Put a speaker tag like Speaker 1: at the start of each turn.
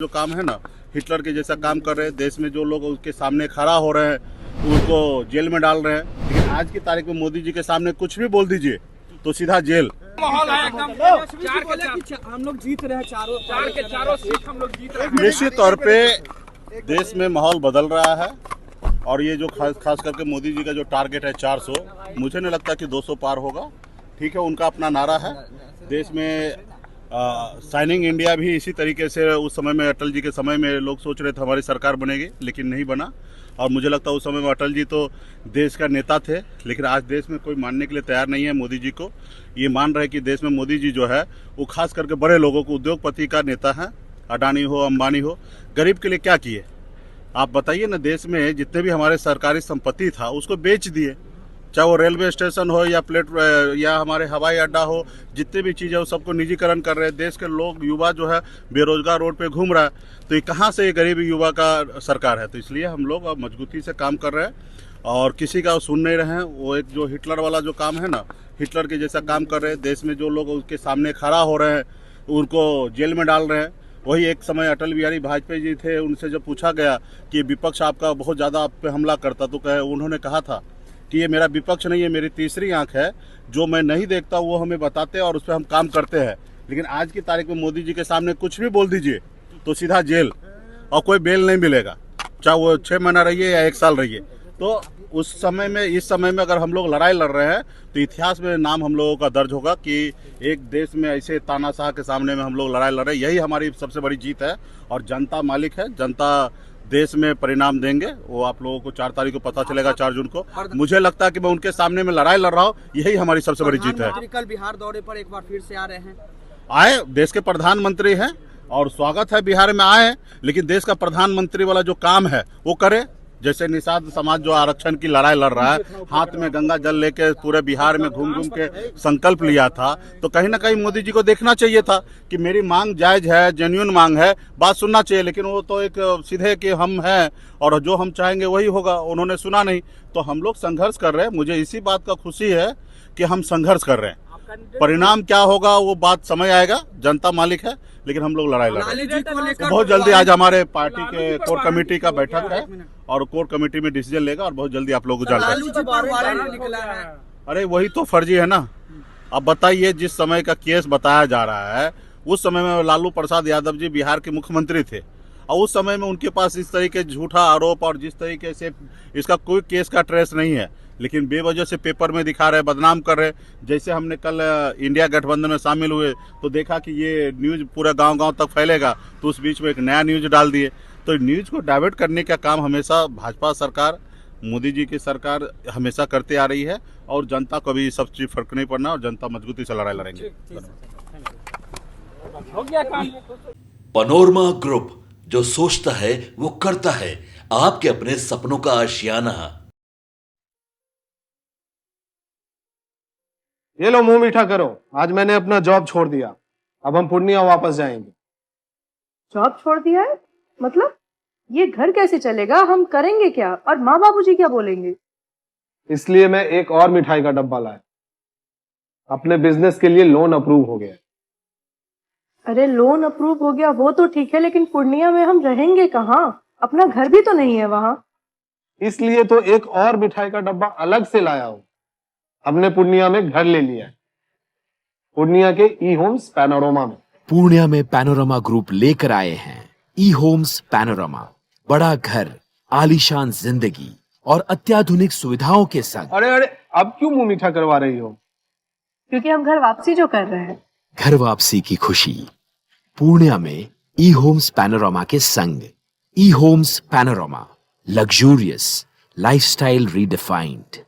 Speaker 1: जो काम है ना, हिटलर के जैसा काम कर रहे हैं। देश में जो लोग उसके सामने खड़ा हो रहे हैं उनको जेल में डाल रहे हैं। लेकिन आज की तारीख में मोदी जी के सामने कुछ भी बोल दीजिए तो सीधा जेल।
Speaker 2: माहौल है एकदम हम लोग जीत रहे हैं, चारों सीट हम लोग जीत रहे हैं।
Speaker 1: निश्चित तौर पे देश में माहौल बदल रहा है और ये जो खास करके मोदी जी का जो टारगेट है 400, मुझे नहीं लगता कि 200 पार होगा। ठीक है, उनका अपना नारा है। देश में साइनिंग इंडिया भी इसी तरीके से उस समय में अटल जी के समय में लोग सोच रहे थे हमारी सरकार बनेगी, लेकिन नहीं बना। और मुझे लगता है उस समय में अटल जी तो देश का नेता थे, लेकिन आज देश में कोई मानने के लिए तैयार नहीं है मोदी जी को। ये मान रहे कि देश में मोदी जी जो है वो खास करके बड़े लोगों को, उद्योगपति का नेता है, अडानी हो अंबानी हो। गरीब के लिए क्या किए आप बताइए ना। देश में जितने भी हमारे सरकारी संपत्ति था उसको बेच दिए, चाहे वो रेलवे स्टेशन हो या हमारे हवाई अड्डा हो, जितने भी चीज़ है वो सबको निजीकरण कर रहे हैं। देश के लोग, युवा जो है बेरोजगार रोड पे घूम रहा है, तो ये कहाँ से ये गरीब युवा का सरकार है। तो इसलिए हम लोग अब मजबूती से काम कर रहे हैं और किसी का सुन नहीं रहे हैं। वो एक जो हिटलर वाला जो काम है ना, हिटलर के जैसा काम कर रहे हैं। देश में जो लोग उसके सामने खड़ा हो रहे हैं उनको जेल में डाल रहे हैं। वही एक समय अटल बिहारी वाजपेयी जी थे, उनसे जब पूछा गया कि विपक्ष आपका बहुत ज़्यादा आप पे हमला करता, तो उन्होंने कहा था कि ये मेरा विपक्ष नहीं है, मेरी तीसरी आंख है, जो मैं नहीं देखता वो हमें बताते हैं और उस पर हम काम करते हैं। लेकिन आज की तारीख में मोदी जी के सामने कुछ भी बोल दीजिए तो सीधा जेल, और कोई बेल नहीं मिलेगा, चाहे वो 6 महीना रहिए या 1 साल रहिए। तो उस समय में, इस समय में अगर हम लोग लड़ाई लड़ रहे हैं तो इतिहास में नाम हम लोगों का दर्ज होगा कि एक देश में ऐसे तानाशाह के सामने में हम लोग लड़ाई लड़ रहे हैं। यही हमारी सबसे बड़ी जीत है और जनता मालिक है। जनता देश में परिणाम देंगे, वो आप लोगों को 4 तारीख को पता चलेगा, 4 जून को। मुझे लगता है कि मैं उनके सामने में लड़ाई लड़ रहा हूँ, यही हमारी सबसे बड़ी जीत है।
Speaker 2: कल बिहार दौरे पर एक बार फिर से आ रहे हैं।
Speaker 1: आए, देश के प्रधानमंत्री हैं और स्वागत है, बिहार में आए, लेकिन देश का प्रधानमंत्री वाला जो काम है वो करे। जैसे निषाद समाज जो आरक्षण की लड़ाई लड़ रहा है, हाथ में गंगा जल लेके पूरे बिहार में घूम घूम के संकल्प लिया था, तो कहीं ना कहीं मोदी जी को देखना चाहिए था कि मेरी मांग जायज है, जेन्युइन मांग है, बात सुनना चाहिए। लेकिन वो तो एक सीधे कि हम हैं और जो हम चाहेंगे वही होगा, उन्होंने सुना नहीं। तो हम लोग संघर्ष कर रहे हैं। मुझे इसी बात का खुशी है कि हम संघर्ष कर रहे हैं। परिणाम क्या होगा वो बात समय आएगा, जनता मालिक है, लेकिन हम लोग लड़ाई लड़ रहे हैं। तो बहुत जल्दी आज हमारे पार्टी के कोर कमेटी का बैठक है और कोर कमेटी में डिसीजन लेगा और बहुत जल्दी आप लोगों को जानकारी। अरे वही तो फर्जी है ना। अब बताइए, जिस समय का केस बताया जा रहा है उस समय में लालू प्रसाद यादव जी बिहार के मुख्यमंत्री थे और उस समय में उनके पास इस तरीके झूठा आरोप और जिस तरीके से इसका कोई केस का ट्रेस नहीं है, लेकिन बेवजह से पेपर में दिखा रहे, बदनाम कर रहे। जैसे हमने कल इंडिया गठबंधन में शामिल हुए तो देखा कि ये न्यूज़ पूरा गांव-गांव तक फैलेगा, तो उस बीच में एक नया न्यूज़ डाल दिए। तो न्यूज़ को डाइवर्ट करने का काम हमेशा भाजपा सरकार, मोदी जी की सरकार हमेशा करते आ रही है और जनता को भी सब चीज़ फर्क नहीं पड़ना और जनता मजबूती से लड़ाई लड़ेंगे।
Speaker 3: पनोरमा ग्रुप, जो सोचता है वो करता है। आपके अपने सपनों का आशियाना।
Speaker 4: ये लो, मुंह मीठा करो। आज मैंने अपना जॉब छोड़ दिया, अब हम पूर्णिया वापस जाएंगे।
Speaker 5: जॉब छोड़ दिया है? मतलब ये घर कैसे चलेगा? हम करेंगे क्या? और माँ बाबूजी क्या बोलेंगे?
Speaker 4: इसलिए मैं एक और मिठाई का डब्बा लाया। अपने बिजनेस के लिए लोन अप्रूव हो गया।
Speaker 5: अरे लोन अप्रूव हो गया वो तो ठीक है, लेकिन पूर्णिया में हम रहेंगे कहाँ? अपना घर भी तो नहीं है वहाँ।
Speaker 4: इसलिए तो एक और मिठाई का डब्बा अलग से लाया हूँ। हमने पूर्णिया में घर ले लिया है, पूर्णिया के ई होम्स पैनोरमा में।
Speaker 6: पूर्णिया में पैनोरमा ग्रुप लेकर आए हैं ई होम्स पैनोरमा। बड़ा घर, आलीशान जिंदगी और अत्याधुनिक सुविधाओं के संग।
Speaker 4: अरे अरे, अब क्यों मुंह मीठा करवा रही हो?
Speaker 5: क्योंकि हम घर वापसी जो कर रहे हैं।
Speaker 6: घर वापसी की खुशी पूर्णिया में ई होम्स पैनोरमा के संग। E homes panorama, luxurious lifestyle redefined.